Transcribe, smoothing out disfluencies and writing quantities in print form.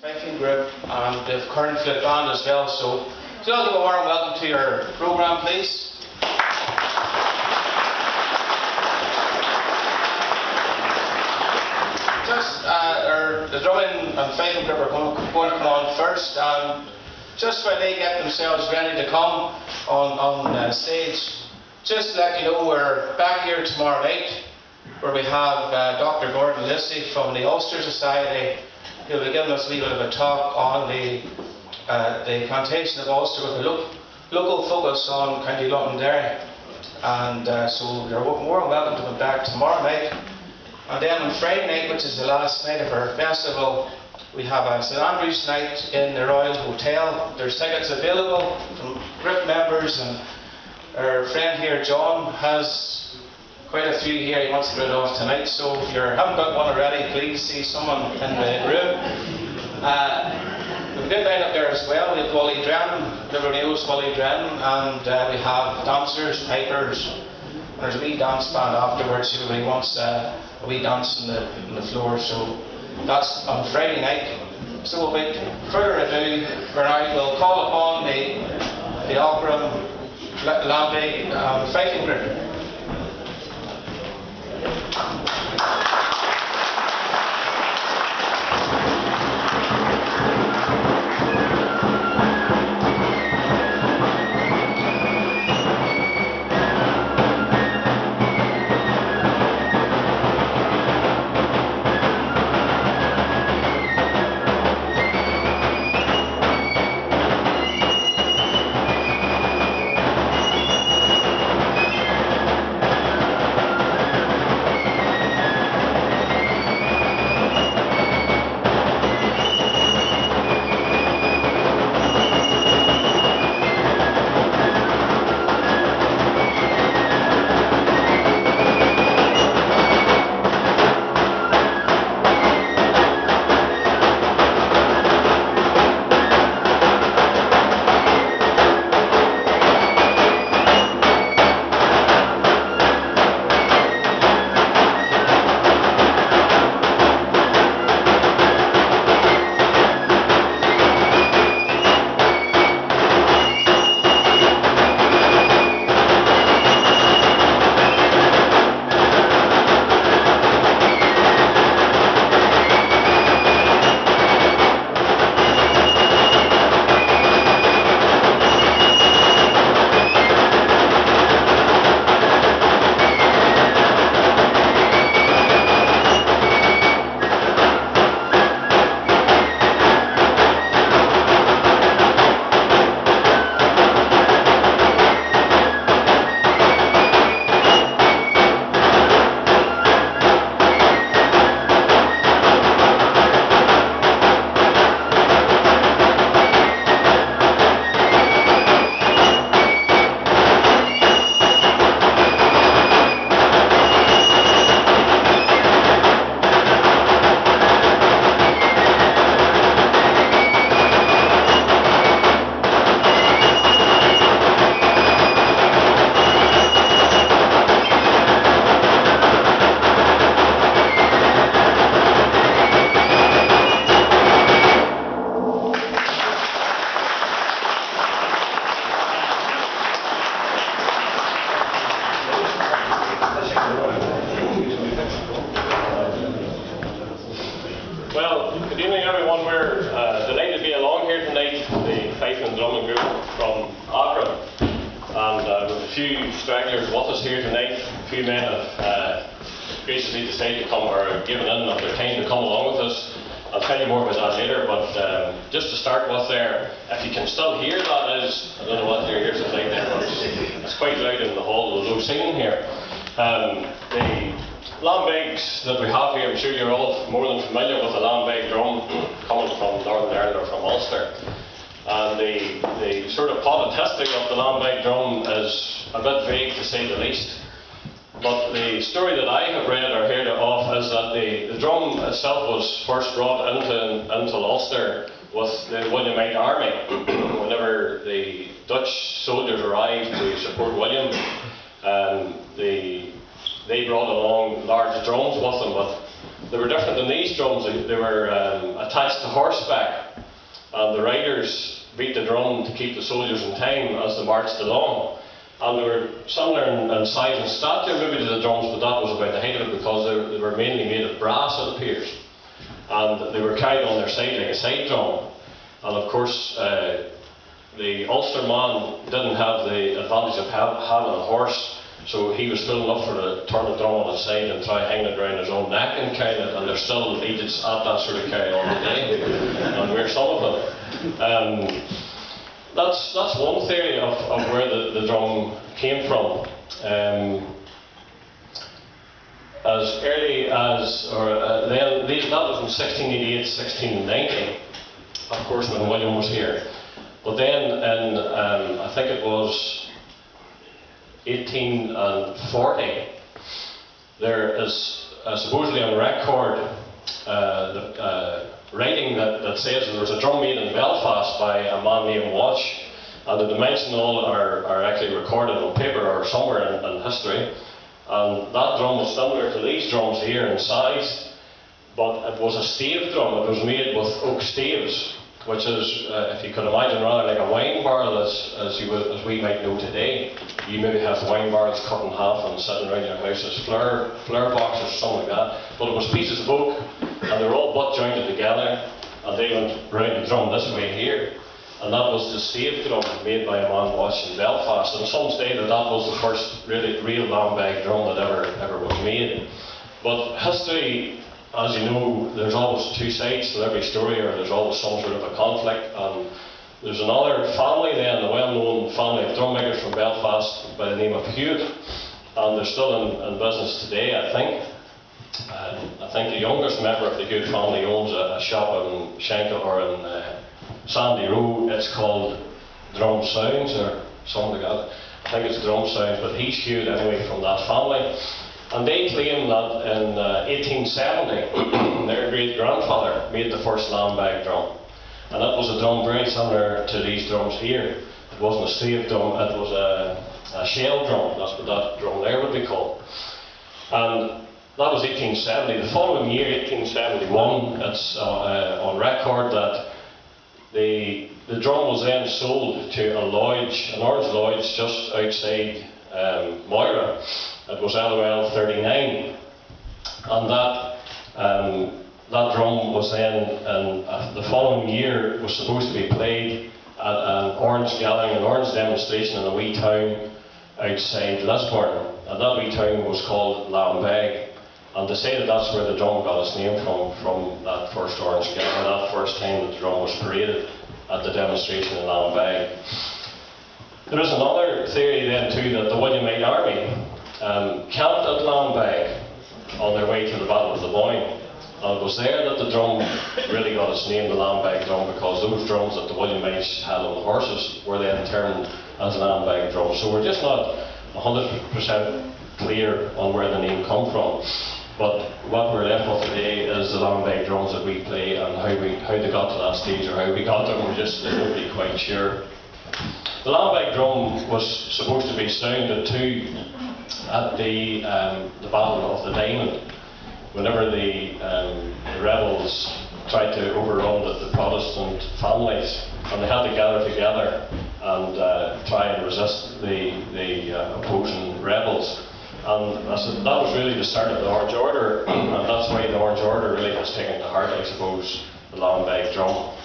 Fifing group and the current flute band as well. So I'll give a warm welcome to your programme, please. The drumming and fifing group are going to come on first, and just when they get themselves ready to come on stage, just to let you know we're back here tomorrow night, where we have Dr. Gordon Lissy from the Ulster Society. He'll be giving us a wee bit of a talk on the plantation of Ulster with a local focus on County Londonderry. And so you're more welcome to come back tomorrow night. And then on Friday night, which is the last night of our festival, we have a St Andrew's night in the Royal Hotel. There's tickets available from group members, and our friend here, John, has quite a few here he wants to get off tonight. So if you haven't got one already, please see someone in the room. We've a good line up there as well. We have Wally Drennan, everybody knows Wally Drennan, and we have dancers, pipers, and there's a wee dance band afterwards. Everybody wants a wee dance on the floor. So that's on Friday night. So without further ado, we'll call upon the Aughrim Fife group. Well, good evening everyone. We're delighted to be along here tonight, the Fife and Drumming Group from Aughrim. And with a few stragglers with us here tonight, a few men have graciously decided to come, or given in of their time to come along with us. I'll tell you more about that later, but just to start with there, if you can still hear that is, I don't know what your ears are like there, but it's quite loud in the hall, there's no singing here. The lambegs that we have here, I'm sure you're all more than familiar with the lambeg drum coming from Northern Ireland or from Ulster. And the sort of politistic of the lambeg drum is a bit vague to say the least. But the story that I have read or heard of is that the drum itself was first brought into Ulster with the Williamite army. Whenever the Dutch soldiers arrived to support William, they brought along large drums with them with They were different than these drums. They were attached to horseback, and the riders beat the drum to keep the soldiers in time as they marched along. And they were similar in size and stature maybe to the drums, but that was about the height of it, because they were mainly made of brass, it appears. And they were carried on their side like a side drum. And of course, the Ulster man didn't have the advantage of having a horse, so he was still enough for to turn the drum on its side and try hanging it around his own neck and carrying it, and there's still agents at that sort of carry on today, and we're some of them. That's one theory of where the drum came from. As early as, that was in 1688, 1690, of course, when William was here. But then in, I think it was 1840, there is supposedly on record writing that says there was a drum made in Belfast by a man named Watch, and the dimensions all are actually recorded on paper or somewhere in history. And that drum was similar to these drums here in size, but it was a stave drum. It was made with oak staves, which is, if you could imagine, rather like a wine barrel as we might know today. You maybe have wine barrels cut in half and sitting around your house as flower boxes or something like that. But it was pieces of oak, and they were all butt jointed together, and they went round the drum this way here. And that was the stave drum made by a man Watch in Belfast. And some say that was the first really real lambag drum that ever was made. But history, as you know, there's always two sides to every story, or there's always some sort of a conflict. And there's another family then, a well-known family of drum makers from Belfast by the name of Hewitt, and they're still in business today, I think. I think the youngest member of the Hewitt family owns a shop in Shankill, or in Sandy Row. It's called Drum Sounds or something like that. I think it's Drum Sounds, but he's Hewitt anyway, from that family. And they claim that in 1870, their great-grandfather made the first lambag drum. And that was a drum very similar to these drums here. It wasn't a stave drum, it was a shell drum. That's what that drum there would be called. And that was 1870. The following year, 1871, it's on record that the drum was then sold to a lodge, an orange lodge just outside Moira. It was LOL 39, and that drum was then, the following year, was supposed to be played at an orange gathering, an orange demonstration in a wee town outside Lisburn, and that wee town was called Lambag. And they say that that's where the drum got its name from that first orange gathering, that first time that the drum was paraded at the demonstration in Lambag. There is another theory then too, that the Williamite army camped at Lambag on their way to the Battle of the Boyne. And it was there that the drum really got its name, the Lambag drum, because those drums that the Williamites had on the horses were then termed as Lambag drums. So we're just not 100% clear on where the name come from. But what we're left with today is the lambag drums that we play, and how they got to that stage, or how we got them, we're just nobody quite sure. The lambag drum was supposed to be sounded too at the Battle of the Diamond, whenever the rebels tried to overrun the Protestant families, and they had to gather together and try and resist the opposing rebels. And that was really the start of the Orange Order, and that's why the Orange Order really has taken to heart, I suppose, the lambag drum.